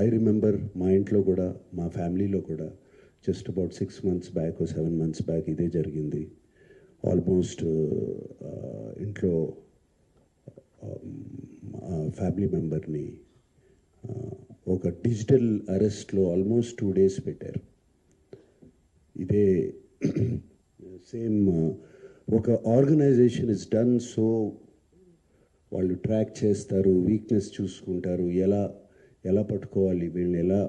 I remember మా ఇంట్లో కూడా, మా ఫ్యామిలీలో కూడా just about 6 months back, 7 months back ఇదే జరిగింది. ఆల్మోస్ట్ ఇంట్లో ఫ్యామిలీ మెంబర్ని ఒక డిజిటల్ అరెస్ట్లో ఆల్మోస్ట్ 2 days పెట్టారు. ఇదే సేమ్ ఒక ఆర్గనైజేషన్ ఇస్ డన్ సో, వాళ్ళు ట్రాక్ చేస్తారు, వీక్నెస్ చూసుకుంటారు, ఎలా పట్టుకోవాలి, వీళ్ళని ఎలా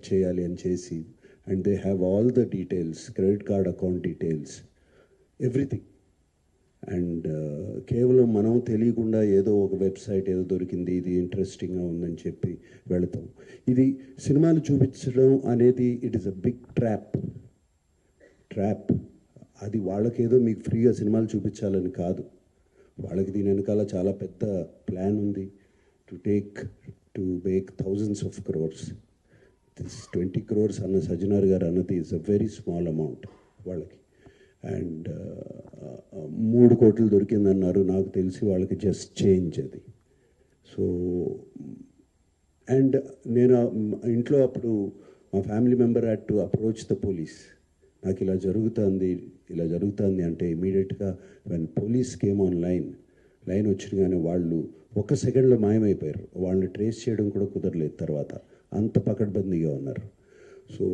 చేయాలి అని చేసి, and they have all the details, credit card account details, everything. And కేవలం మనం తెలియకుండా ఏదో ఒక వెబ్సైట్ ఏదో దొరికింది, ఇది ఇంట్రెస్టింగ్గా ఉందని చెప్పి వెళతాం. ఇది సినిమాలు చూపించడం అనేది it is a big trap. అది వాళ్ళకేదో మీకు ఫ్రీగా సినిమాలు చూపించాలని కాదు, వాళ్ళకి దీని వెనకాల చాలా పెద్ద ప్లాన్ ఉంది. To make thousands of crores. This 20 crores అన్న సజ్జనార్ గారు అన్నది is a very small amount వాళ్ళకి. అండ్ 3 కోట్లు దొరికిందన్నారు, నాకు తెలిసి వాళ్ళకి జస్ట్ చేంజ్ అది. సో అండ్ నేను ఇంట్లో అప్పుడు మా family member had to approach the police. నాకు ఇలా జరుగుతుంది అంటే ఇమీడియట్గా when police came on line వచ్చిన కానీ వాళ్ళు 1 సెకండ్లో మాయమైపోయారు. వాళ్ళని ట్రేస్ చేయడం కూడా కుదరలేదు తర్వాత, అంత పకడ్బందీగా ఉన్నారు. సో